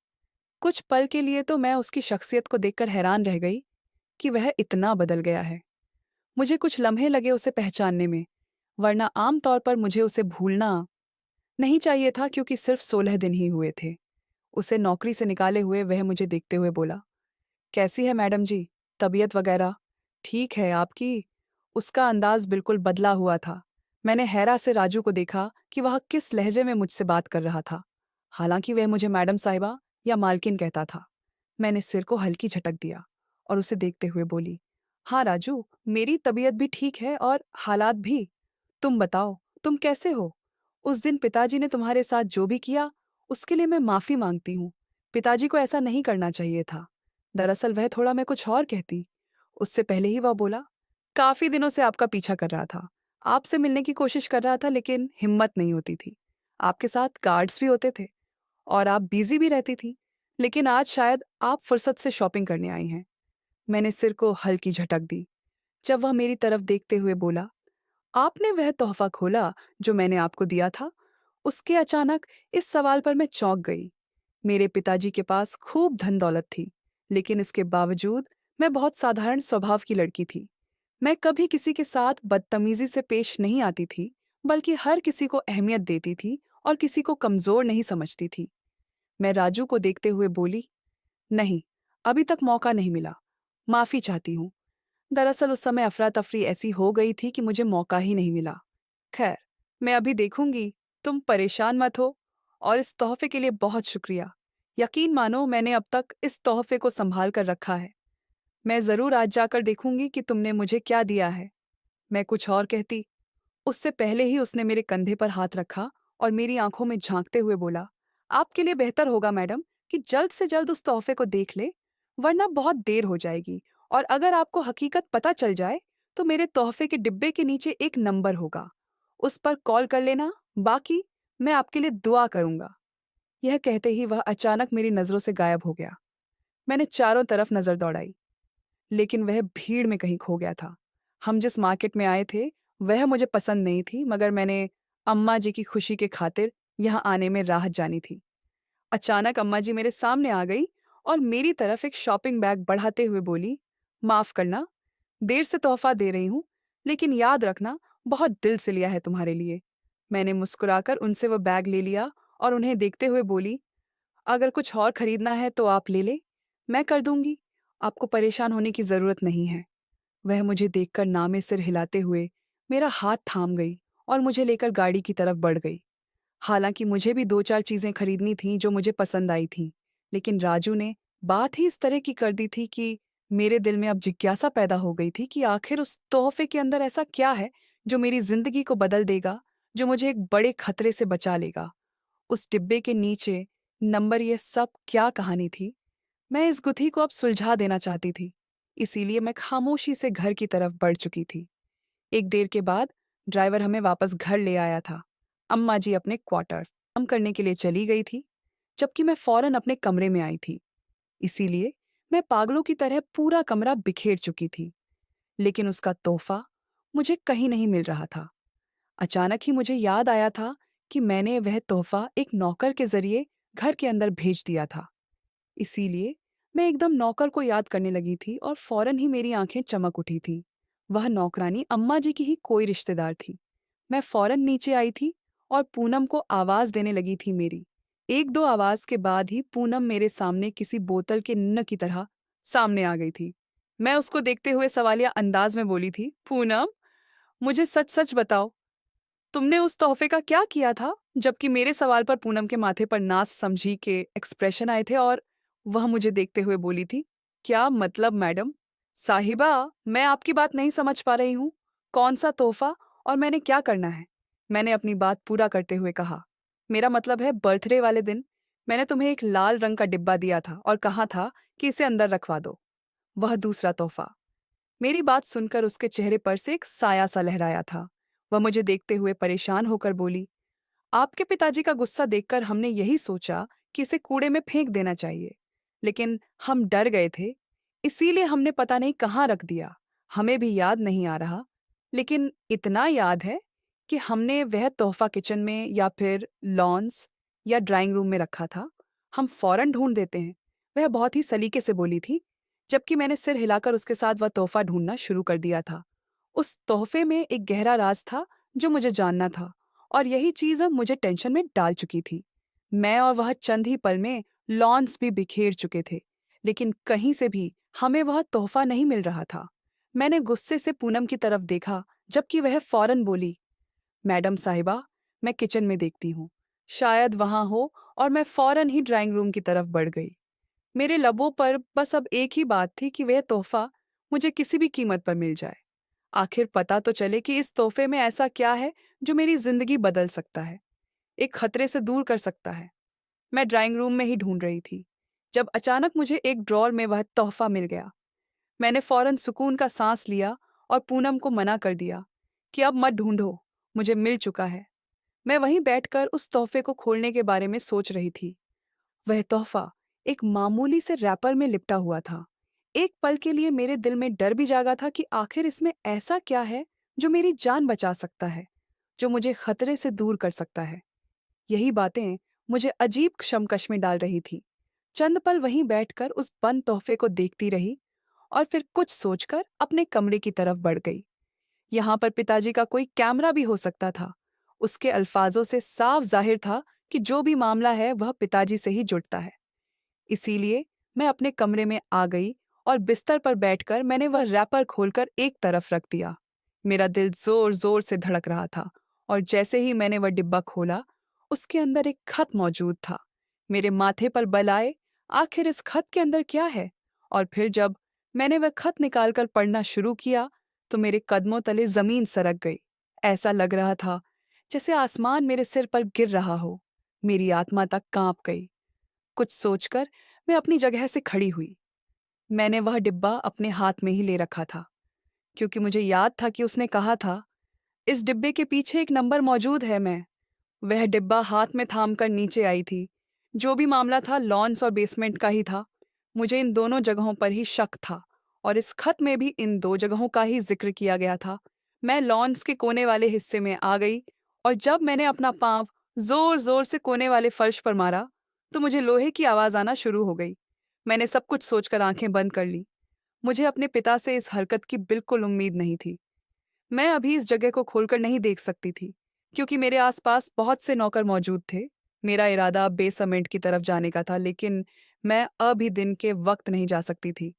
कुछ पल के लिए तो मैं उसकी शख्सियत को देखकर हैरान रह गई कि वह इतना बदल गया है। मुझे कुछ लम्हे लगे उसे पहचानने में, वरना आम तौर पर मुझे उसे भूलना नहीं चाहिए था, क्योंकि सिर्फ 16 दिन ही हुए थे उसे नौकरी से निकाले हुए। वह मुझे देखते हुए बोला, कैसी है मैडम जी, तबीयत वगैरह ठीक है आपकी? उसका अंदाज बिल्कुल बदला हुआ था। मैंने हैरा से राजू को देखा कि वह किस लहजे में मुझसे बात कर रहा था। हालांकि वह मुझे मैडम साहिबा या मालकिन कहता था। मैंने सिर को हल्की झटक दिया और उसे देखते हुए बोली, हाँ राजू, मेरी तबीयत भी ठीक है और हालात भी। तुम बताओ, तुम कैसे हो? उस दिन पिताजी ने तुम्हारे साथ जो भी किया, उसके लिए मैं माफी मांगती हूँ। पिताजी को ऐसा नहीं करना चाहिए था। दरअसल वह थोड़ा मैं कुछ और कहती, उससे पहले ही वह बोला, काफी दिनों से आपका पीछा कर रहा था। आपसे मिलने की कोशिश कर रहा था, लेकिन हिम्मत नहीं होती थी। आपके साथ गार्ड्स भी होते थे और आप बिजी भी रहती थी, लेकिन आज शायद आप फुर्सत से शॉपिंग करने आई हैं। मैंने सिर को हल्की झटक दी जब वह मेरी तरफ देखते हुए बोला, आपने वह तोहफा खोला जो मैंने आपको दिया था? उसके अचानक इस सवाल पर मैं चौंक गई। मेरे पिताजी के पास खूब धन दौलत थी, लेकिन इसके बावजूद मैं बहुत साधारण स्वभाव की लड़की थी। मैं कभी किसी के साथ बदतमीजी से पेश नहीं आती थी, बल्कि हर किसी को अहमियत देती थी और किसी को कमजोर नहीं समझती थी। मैं राजू को देखते हुए बोली, नहीं, अभी तक मौका नहीं मिला। माफी चाहती हूँ। दरअसल उस समय अफरा तफरी ऐसी हो गई थी कि मुझे मौका ही नहीं मिला। खैर, मैं अभी देखूंगी। तुम परेशान मत हो। और इस तोहफे के लिए बहुत शुक्रिया। यकीन मानो, मैंने अब तक इस तोहफे को संभाल कर रखा है। मैं जरूर आज जाकर देखूंगी कि तुमने मुझे क्या दिया है। मैं कुछ और कहती, उससे पहले ही उसने मेरे कंधे पर हाथ रखा और मेरी आंखों में झांकते हुए बोला, आपके लिए बेहतर होगा मैडम कि जल्द से जल्द उस तोहफे को देख ले, वरना बहुत देर हो जाएगी। और अगर आपको हकीकत पता चल जाए तो मेरे तोहफे के डिब्बे के नीचे एक नंबर होगा, उस पर कॉल कर लेना। बाकी मैं आपके लिए दुआ करूंगा। यह कहते ही वह अचानक मेरी नजरों से गायब हो गया। मैंने चारों तरफ नजर दौड़ाई, लेकिन वह भीड़ में कहीं खो गया था। हम जिस मार्केट में आए थे वह मुझे पसंद नहीं थी, मगर मैंने अम्मा जी की खुशी के खातिर यहाँ आने में राहत जानी थी। अचानक अम्मा जी मेरे सामने आ गई और मेरी तरफ एक शॉपिंग बैग बढ़ाते हुए बोली, माफ करना, देर से तोहफा दे रही हूँ, लेकिन याद रखना, बहुत दिल से लिया है तुम्हारे लिए। मैंने मुस्कुराकर उनसे वह बैग ले लिया और उन्हें देखते हुए बोली, अगर कुछ और खरीदना है तो आप ले ले, मैं कर दूंगी। आपको परेशान होने की जरूरत नहीं है। वह मुझे देखकर नामे सिर हिलाते हुए मेरा हाथ थाम गई और मुझे लेकर गाड़ी की तरफ बढ़ गई। हालांकि मुझे भी दो चार चीजें खरीदनी थीं जो मुझे पसंद आई थीं, लेकिन राजू ने बात ही इस तरह की कर दी थी कि मेरे दिल में अब जिज्ञासा पैदा हो गई थी कि आखिर उस तोहफे के अंदर ऐसा क्या है जो मेरी जिंदगी को बदल देगा, जो मुझे एक बड़े खतरे से बचा लेगा। उस डिब्बे के नीचे नंबर, ये सब क्या कहानी थी? मैं इस गुत्थी को अब सुलझा देना चाहती थी, इसीलिए मैं खामोशी से घर की तरफ बढ़ चुकी थी। एक देर के बाद ड्राइवर हमें वापस घर ले आया था। अम्मा जी अपने क्वार्टर काम करने के लिए चली गई थी, जबकि मैं फौरन अपने कमरे में आई थी। इसीलिए मैं पागलों की तरह पूरा कमरा बिखेर चुकी थी, लेकिन उसका तोहफा मुझे कहीं नहीं मिल रहा था। अचानक ही मुझे याद आया था कि मैंने वह तोहफा एक नौकर के जरिए घर के अंदर भेज दिया था। इसीलिए मैं एकदम नौकर को याद करने लगी थी और फौरन ही मेरी आंखें चमक उठी थी। वह नौकरानी अम्मा जी की ही कोई रिश्तेदार थी। मैं फौरन नीचे आई थी और पूनम को आवाज देने लगी थी मेरी। एक दो आवाज के बाद ही पूनम मेरे सामने किसी बोतल के नन्न की तरह सामने आ गई थी। मैं उसको देखते हुए सवालिया अंदाज में बोली थी, पूनम, मुझे सच सच बताओ, तुमने उस तोहफे का क्या किया था? जबकि मेरे सवाल पर पूनम के माथे पर नाज समझी के एक्सप्रेशन आए थे और वह मुझे देखते हुए बोली थी, क्या मतलब मैडम? साहिबा, मैं आपकी बात नहीं समझ पा रही हूँ। कौन सा तोहफा और मैंने क्या करना है? मैंने अपनी बात पूरा करते हुए कहा। मेरा मतलब है बर्थडे वाले दिन मैंने तुम्हें एक लाल रंग का डिब्बा दिया था और कहा था कि इसे अंदर रखवा दो। वह दूसरा तोहफा। मेरी बात सुनकर उसके चेहरे पर से एक साया सा लहराया था। वह मुझे देखते हुए परेशान होकर बोली, आपके पिताजी का गुस्सा देखकर हमने यही सोचा कि इसे कूड़े में फेंक देना चाहिए, लेकिन हम डर गए थे, इसीलिए हमने पता नहीं कहाँ रख दिया। हमें भी याद नहीं आ रहा, लेकिन इतना याद है कि हमने वह तोहफा किचन में या फिर लॉन्स या ड्राइंग रूम में रखा था। हम फौरन ढूंढ देते हैं। वह बहुत ही सलीके से बोली थी, जबकि मैंने सिर हिलाकर उसके साथ वह तोहफा ढूंढना शुरू कर दिया था। उस तोहफे में एक गहरा राज था जो मुझे जानना था, और यही चीज अब मुझे टेंशन में डाल चुकी थी। मैं और वह चंद ही पल में लॉन्स भी बिखेर चुके थे, लेकिन कहीं से भी हमें वह तोहफा नहीं मिल रहा था। मैंने गुस्से से पूनम की तरफ देखा, जबकि वह फौरन बोली, मैडम साहिबा, मैं किचन में देखती हूँ, शायद वहां हो। और मैं फौरन ही ड्राइंग रूम की तरफ बढ़ गई। मेरे लबों पर बस अब एक ही बात थी कि वह तोहफा मुझे किसी भी कीमत पर मिल जाए। आखिर पता तो चले कि इस तोहफे में ऐसा क्या है जो मेरी जिंदगी बदल सकता है, एक खतरे से दूर कर सकता है। मैं ड्राइंग रूम में ही ढूंढ रही थी, जब अचानक मुझे एक ड्रॉर में वह तोहफा मिल गया। मैंने फौरन सुकून का सांस लिया और पूनम को मना कर दिया कि अब मत ढूंढो, मुझे मिल चुका है। मैं वहीं बैठकर उस तोहफे को खोलने के बारे में सोच रही थी। वह तोहफा एक मामूली से रैपर में लिपटा हुआ था। एक पल के लिए मेरे दिल में डर भी जागा था कि आखिर इसमें ऐसा क्या है जो मेरी जान बचा सकता है, जो मुझे खतरे से दूर कर सकता है। यही बातें मुझे अजीब कशमकश में डाल रही थी। चंद पल वहीं बैठकर उस बंद तोहफे को देखती रही और फिर कुछ सोचकर अपने कमरे की तरफ बढ़ गई। यहाँ पर पिताजी का कोई कैमरा भी हो सकता था। उसके अल्फाजों से साफ जाहिर था कि जो भी मामला है वह पिताजी से ही जुड़ता है। इसीलिए मैं अपने कमरे में आ गई और बिस्तर पर बैठकर मैंने वह रैपर खोलकर एक तरफ रख दिया। मेरा दिल जोर जोर से धड़क रहा था, और जैसे ही मैंने वह डिब्बा खोला, उसके अंदर एक खत मौजूद था। मेरे माथे पर बल आए, आखिर इस खत के अंदर क्या है? और फिर जब मैंने वह खत निकालकर पढ़ना शुरू किया, तो मेरे कदमों तले जमीन सरक गई। ऐसा लग रहा था जैसे आसमान मेरे सिर पर गिर रहा हो। मेरी आत्मा तक कांप गई। कुछ सोचकर मैं अपनी जगह से खड़ी हुई। मैंने वह डिब्बा अपने हाथ में ही ले रखा था, क्योंकि मुझे याद था कि उसने कहा था, इस डिब्बे के पीछे एक नंबर मौजूद है। मैं वह डिब्बा हाथ में थाम कर नीचे आई थी। जो भी मामला था लॉन्स और बेसमेंट का ही था। मुझे इन दोनों जगहों पर ही शक था, और इस खत में भी इन दो जगहों का ही जिक्र किया गया था। मैं लॉन्स के कोने वाले हिस्से में आ गई, और जब मैंने अपना पांव जोर जोर से कोने वाले फर्श पर मारा, तो मुझे लोहे की आवाज आना शुरू हो गई। मैंने सब कुछ सोचकर आंखें बंद कर ली। मुझे अपने पिता से इस हरकत की बिल्कुल उम्मीद नहीं थी। मैं अभी इस जगह को खोलकर नहीं देख सकती थी, क्योंकि मेरे आसपास बहुत से नौकर मौजूद थे। मेरा इरादा बेसमेंट की तरफ जाने का था, लेकिन मैं अभी दिन के वक्त नहीं जा सकती थी,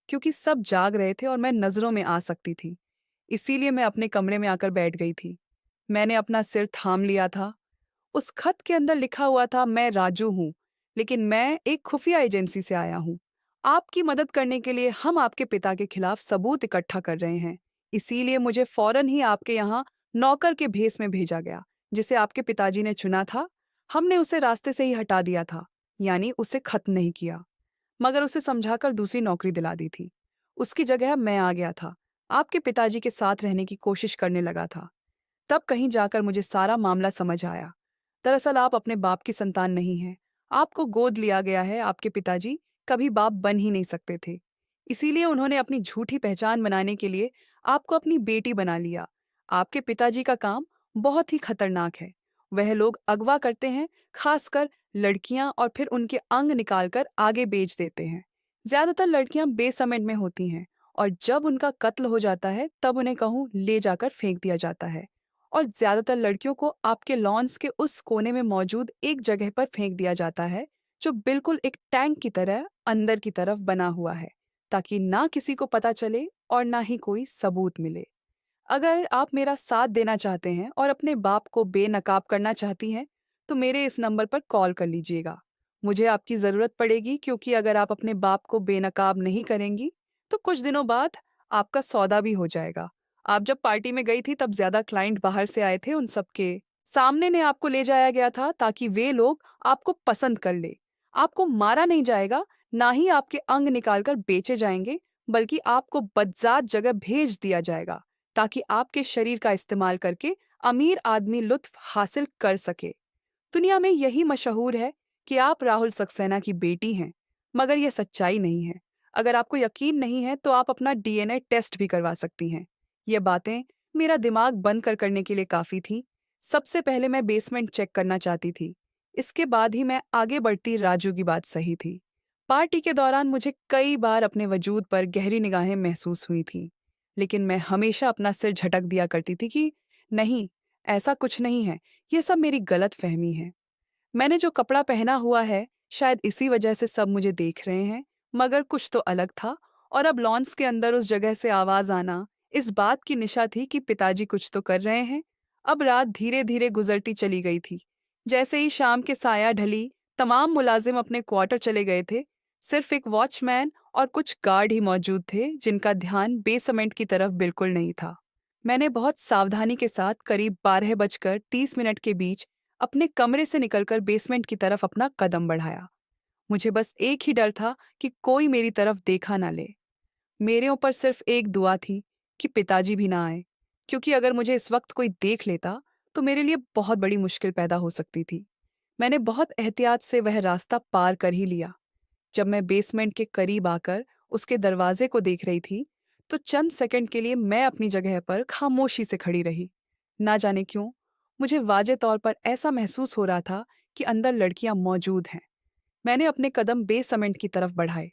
क्योंकि सब जाग रहे थे और मैं नजरों में आ सकती थी। इसीलिए मैं अपने कमरे में आकर बैठ गई थी। मैंने अपना सिर थाम लिया था। उस खत के अंदर लिखा हुआ था, मैं राजू हूँ, लेकिन मैं एक खुफिया एजेंसी से आया हूँ। आपकी मदद करने के लिए हम आपके पिता के खिलाफ सबूत इकट्ठा कर रहे हैं। इसीलिए मुझे फौरन ही आपके यहाँ नौकर के भेस में भेजा गया। जिसे आपके पिताजी ने चुना था, हमने उसे रास्ते से ही हटा दिया था, यानी उसे खत्म नहीं किया, मगर उसे समझाकर दूसरी नौकरी दिला दी थी। उसकी जगह मैं आ गया था, आपके पिताजी के साथ रहने की कोशिश करने लगा था। तब कहीं जाकर मुझे सारा मामला समझ आया। दरअसल आप अपने बाप की संतान नहीं हैं। आपको गोद लिया गया है। आपके पिताजी कभी बाप बन ही नहीं सकते थे। इसीलिए उन्होंने अपनी झूठी पहचान बनाने के लिए आपको अपनी बेटी बना लिया। आपके पिताजी का काम बहुत ही खतरनाक है। वह लोग अगवा करते हैं, खासकर लड़कियां, और फिर उनके अंग निकालकर आगे बेच देते हैं। ज्यादातर लड़कियां बेसमेंट में होती हैं, और जब उनका कत्ल हो जाता है तब उन्हें कहूँ ले जाकर फेंक दिया जाता है। और ज्यादातर लड़कियों को आपके लॉन्स के उस कोने में मौजूद एक जगह पर फेंक दिया जाता है, जो बिल्कुल एक टैंक की तरह अंदर की तरफ बना हुआ है, ताकि ना किसी को पता चले और ना ही कोई सबूत मिले। अगर आप मेरा साथ देना चाहते हैं और अपने बाप को बेनकाब करना चाहती हैं, तो मेरे इस नंबर पर कॉल कर लीजिएगा। मुझे आपकी ज़रूरत पड़ेगी, क्योंकि अगर आप अपने बाप को बेनकाब नहीं करेंगी, तो कुछ दिनों बाद आपका सौदा भी हो जाएगा। आप जब पार्टी में गई थी तब ज्यादा क्लाइंट बाहर से आए थे, उन सबके सामने ने आपको ले जाया गया था ताकि वे लोग आपको पसंद कर ले। आपको मारा नहीं जाएगा, ना ही आपके अंग निकालकर बेचे जाएंगे, बल्कि आपको बदजात जगह भेज दिया जाएगा ताकि आपके शरीर का इस्तेमाल करके अमीर आदमी लुत्फ हासिल कर सके। दुनिया में यही मशहूर है कि आप राहुल सक्सेना की बेटी हैं, मगर यह सच्चाई नहीं है। अगर आपको यकीन नहीं है तो आप अपना डीएनए टेस्ट भी करवा सकती हैं। ये बातें मेरा दिमाग बंद करने के लिए काफ़ी थी। सबसे पहले मैं बेसमेंट चेक करना चाहती थी। इसके बाद ही मैं आगे बढ़ती। राजू की बात सही थी। पार्टी के दौरान मुझे कई बार अपने वजूद पर गहरी निगाहें महसूस हुई थीं, लेकिन मैं हमेशा अपना सिर झटक दिया करती थी कि नहीं, ऐसा कुछ नहीं है, ये सब मेरी गलत फहमी है। मैंने जो कपड़ा पहना हुआ है, शायद इसी वजह से सब मुझे देख रहे हैं, मगर कुछ तो अलग था। और अब लॉन्स के अंदर उस जगह से आवाज आना इस बात की निशा थी कि पिताजी कुछ तो कर रहे हैं। अब रात धीरे धीरे गुजरती चली गई थी। जैसे ही शाम के साया ढली, तमाम मुलाजिम अपने क्वार्टर चले गए थे। सिर्फ एक वॉचमैन और कुछ गार्ड ही मौजूद थे जिनका ध्यान बेसमेंट की तरफ बिल्कुल नहीं था। मैंने बहुत सावधानी के साथ करीब 12:30 के बीच अपने कमरे से निकलकर बेसमेंट की तरफ अपना कदम बढ़ाया। मुझे बस एक ही डर था कि कोई मेरी तरफ देखा ना ले। मेरे ऊपर सिर्फ एक दुआ थी कि पिताजी भी ना आए, क्योंकि अगर मुझे इस वक्त कोई देख लेता तो मेरे लिए बहुत बड़ी मुश्किल पैदा हो सकती थी। मैंने बहुत एहतियात से वह रास्ता पार कर ही लिया। जब मैं बेसमेंट के करीब आकर उसके दरवाजे को देख रही थी, तो चंद सेकंड के लिए मैं अपनी जगह पर खामोशी से खड़ी रही। ना जाने क्यों, मुझे वाजे तौर पर ऐसा महसूस हो रहा था कि अंदर लड़कियां मौजूद हैं। मैंने अपने कदम बेसमेंट की तरफ बढ़ाए।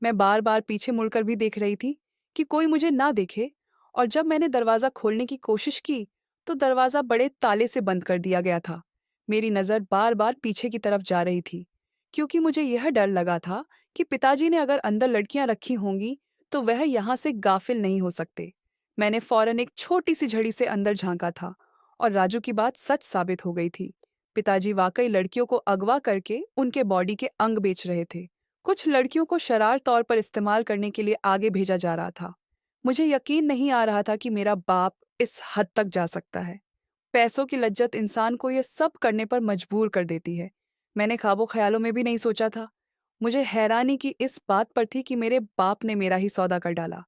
मैं बार बार पीछे मुड़कर भी देख रही थी कि कोई मुझे ना देखे। और जब मैंने दरवाज़ा खोलने की कोशिश की, तो दरवाज़ा बड़े ताले से बंद कर दिया गया था। मेरी नज़र बार बार पीछे की तरफ जा रही थी, क्योंकि मुझे यह डर लगा था कि पिताजी ने अगर अंदर लड़कियां रखी होंगी तो वह यहाँ से गाफिल नहीं हो सकते। मैंने फौरन एक छोटी सी झड़ी से अंदर झांका था, और राजू की बात सच साबित हो गई थी। पिताजी वाकई लड़कियों को अगवा करके उनके बॉडी के अंग बेच रहे थे। कुछ लड़कियों को शरार तौर पर इस्तेमाल करने के लिए आगे भेजा जा रहा था। मुझे यकीन नहीं आ रहा था कि मेरा बाप इस हद तक जा सकता है। पैसों की लज्जत इंसान को यह सब करने पर मजबूर कर देती है। मैंने ख्वाबों ख्यालों में भी नहीं सोचा था। मुझे हैरानी की इस बात पर थी कि मेरे बाप ने मेरा ही सौदा कर डाला।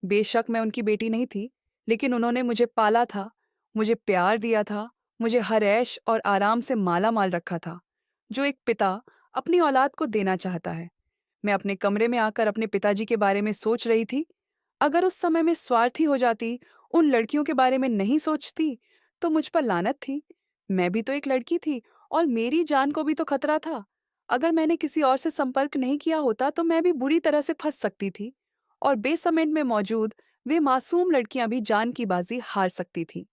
बेशक मैं उनकी बेटी नहीं थी, लेकिन उन्होंने मुझे पाला था, मुझे प्यार दिया था, मुझे हर ऐश और आराम से माला माल रखा था, जो एक पिता अपनी औलाद को देना चाहता है। मैं अपने कमरे में आकर अपने पिताजी के बारे में सोच रही थी। अगर उस समय मैं स्वार्थी हो जाती, उन लड़कियों के बारे में नहीं सोचती, तो मुझ पर लानत थी। मैं भी तो एक लड़की थी, और मेरी जान को भी तो खतरा था। अगर मैंने किसी और से संपर्क नहीं किया होता तो मैं भी बुरी तरह से फंस सकती थी, और बेसमेंट में मौजूद वे मासूम लड़कियां भी जान की बाजी हार सकती थीं।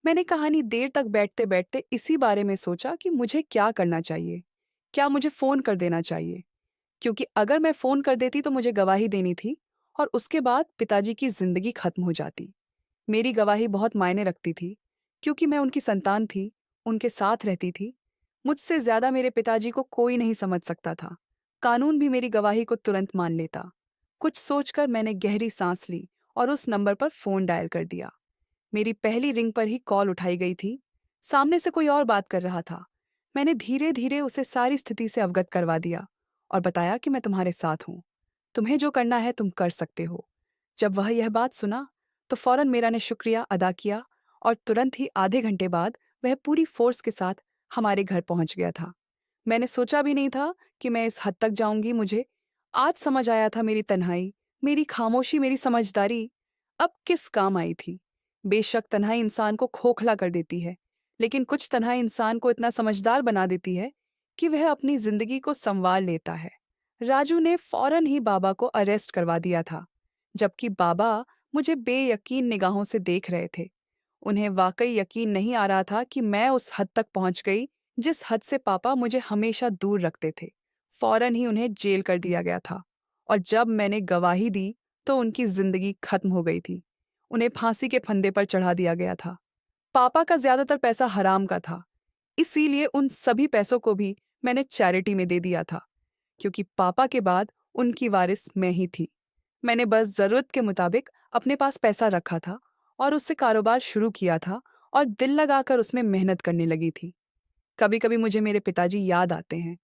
मैंने कहानी देर तक बैठते बैठते इसी बारे में सोचा कि मुझे क्या करना चाहिए। क्या मुझे फ़ोन कर देना चाहिए? क्योंकि अगर मैं फ़ोन कर देती तो मुझे गवाही देनी थी, और उसके बाद पिताजी की ज़िंदगी खत्म हो जाती। मेरी गवाही बहुत मायने रखती थी, क्योंकि मैं उनकी संतान थी, उनके साथ रहती थी। मुझसे ज़्यादा मेरे पिताजी को कोई नहीं समझ सकता था। कानून भी मेरी गवाही को तुरंत मान लेता। कुछ सोचकर मैंने गहरी सांस ली और उस नंबर पर फ़ोन डायल कर दिया। मेरी पहली रिंग पर ही कॉल उठाई गई थी। सामने से कोई और बात कर रहा था। मैंने धीरे धीरे उसे सारी स्थिति से अवगत करवा दिया और बताया कि मैं तुम्हारे साथ हूँ। तुम्हें जो करना है तुम कर सकते हो। जब वह यह बात सुना, तो फौरन मेरा ने शुक्रिया अदा किया, और तुरंत ही आधे घंटे बाद वह पूरी फोर्स के साथ हमारे घर पहुंच गया था। मैंने सोचा भी नहीं था कि मैं इस हद तक जाऊंगी। मुझे आज समझ आया था मेरी तन्हाई, मेरी खामोशी, मेरी समझदारी अब किस काम आई थी। बेशक तन्हाई इंसान को खोखला कर देती है, लेकिन कुछ तन्हाई इंसान को इतना समझदार बना देती है कि वह अपनी जिंदगी को संवार लेता है। राजू ने फौरन ही बाबा को अरेस्ट करवा दिया था, जबकि बाबा मुझे बेयकीन निगाहों से देख रहे थे। उन्हें वाकई यकीन नहीं आ रहा था कि मैं उस हद तक पहुंच गई जिस हद से पापा मुझे हमेशा दूर रखते थे। फौरन ही उन्हें जेल कर दिया गया था, और जब मैंने गवाही दी तो उनकी जिंदगी खत्म हो गई थी। उन्हें फांसी के फंदे पर चढ़ा दिया गया था। पापा का ज्यादातर पैसा हराम का था, इसीलिए उन सभी पैसों को भी मैंने चैरिटी में दे दिया था, क्योंकि पापा के बाद उनकी वारिस मैं ही थी। मैंने बस ज़रूरत के मुताबिक अपने पास पैसा रखा था और उससे कारोबार शुरू किया था और दिल लगाकर उसमें मेहनत करने लगी थी। कभी-कभी मुझे मेरे पिताजी याद आते हैं,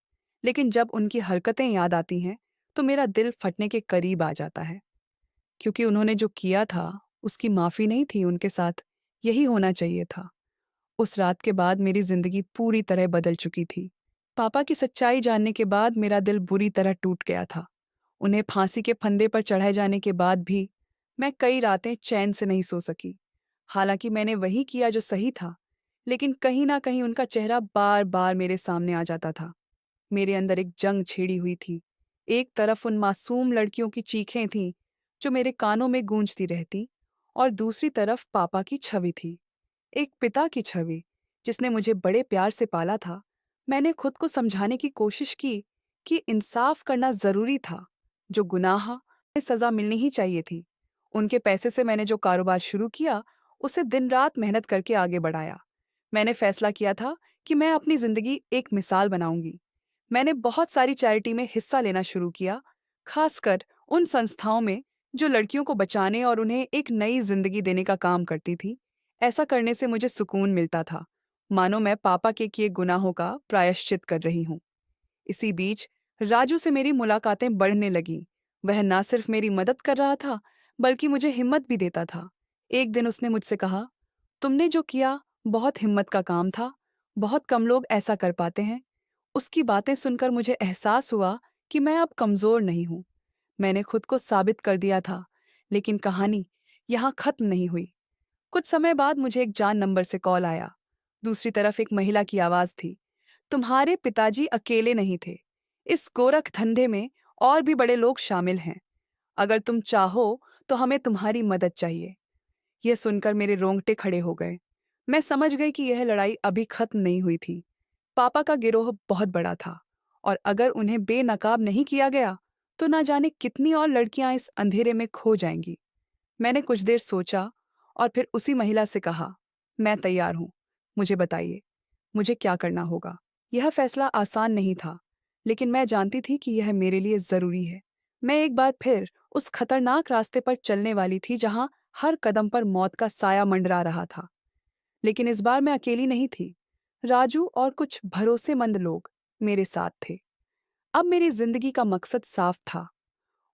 लेकिन जब उनकी हरकतें याद आती हैं, तो मेरा दिल फटने के करीब आ जाता है। क्योंकि उन्होंने जो किया था, उसकी माफ़ी नहीं थी उनके साथ, यही होना चाहिए था। उस रात के बाद मेरी ज़िंदगी पूरी तरह बदल चुकी थी। पापा की सच्चाई जानने के बाद मेरा दिल बुरी तरह टूट गया था। उन्हें फांसी के फंदे पर चढ़ाए जाने के बाद भी मैं कई रातें चैन से नहीं सो सकी। हालांकि मैंने वही किया जो सही था, लेकिन कहीं ना कहीं उनका चेहरा बार बार मेरे सामने आ जाता था। मेरे अंदर एक जंग छिड़ी हुई थी। एक तरफ उन मासूम लड़कियों की चीखें थीं, जो मेरे कानों में गूंजती रहती, और दूसरी तरफ पापा की छवि थी, एक पिता की छवि, जिसने मुझे बड़े प्यार से पाला था। मैंने खुद को समझाने की कोशिश की कि इंसाफ करना जरूरी था, जो गुनाह उन्हें सजा मिलनी ही चाहिए थी। उनके पैसे से मैंने जो कारोबार शुरू किया, उसे दिन रात मेहनत करके आगे बढ़ाया। मैंने फैसला किया था कि मैं अपनी जिंदगी एक मिसाल बनाऊंगी। मैंने बहुत सारी चैरिटी में हिस्सा लेना शुरू किया, खासकर उन संस्थाओं में जो लड़कियों को बचाने और उन्हें एक नई जिंदगी देने का काम करती थी। ऐसा करने से मुझे सुकून मिलता था, मानो मैं पापा के किए गुनाहों का प्रायश्चित कर रही हूँ। इसी बीच राजू से मेरी मुलाकातें बढ़ने लगीं। वह ना सिर्फ मेरी मदद कर रहा था, बल्कि मुझे हिम्मत भी देता था। एक दिन उसने मुझसे कहा, तुमने जो किया बहुत हिम्मत का काम था, बहुत कम लोग ऐसा कर पाते हैं। उसकी बातें सुनकर मुझे एहसास हुआ कि मैं अब कमजोर नहीं हूं। मैंने खुद को साबित कर दिया था, लेकिन कहानी यहाँ खत्म नहीं हुई। कुछ समय बाद मुझे एक जान नंबर से कॉल आया। दूसरी तरफ एक महिला की आवाज थी, तुम्हारे पिताजी अकेले नहीं थे। इस गोरख धंधे में और भी बड़े लोग शामिल हैं। अगर तुम चाहो तो हमें तुम्हारी मदद चाहिए। यह सुनकर मेरे रोंगटे खड़े हो गए। मैं समझ गई कि यह लड़ाई अभी खत्म नहीं हुई थी। पापा का गिरोह बहुत बड़ा था, और अगर उन्हें बेनकाब नहीं किया गया, तो ना जाने कितनी और लड़कियां इस अंधेरे में खो जाएंगी। मैंने कुछ देर सोचा और फिर उसी महिला से कहा, मैं तैयार हूं, मुझे बताइए, मुझे क्या करना होगा। यह फैसला आसान नहीं था, लेकिन मैं जानती थी कि यह मेरे लिए जरूरी है। मैं एक बार फिर उस खतरनाक रास्ते पर चलने वाली थी जहां हर कदम पर मौत का साया मंडरा रहा था। लेकिन इस बार मैं अकेली नहीं थी। राजू और कुछ भरोसेमंद लोग मेरे साथ थे। अब मेरी जिंदगी का मकसद साफ था,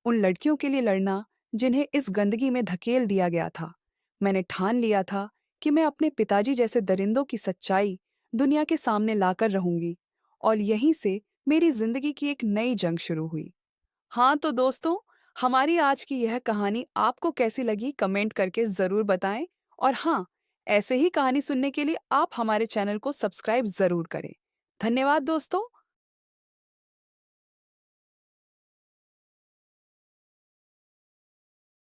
उन लड़कियों के लिए लड़ना जिन्हें इस गंदगी में धकेल दिया गया था। मैंने ठान लिया था कि मैं अपने पिताजी जैसे दरिंदों की सच्चाई दुनिया के सामने लाकर रहूंगी, और यहीं से मेरी जिंदगी की एक नई जंग शुरू हुई। हाँ तो दोस्तों, हमारी आज की यह कहानी आपको कैसी लगी कमेंट करके ज़रूर बताएं। और हाँ, ऐसे ही कहानी सुनने के लिए आप हमारे चैनल को सब्सक्राइब ज़रूर करें। धन्यवाद दोस्तों।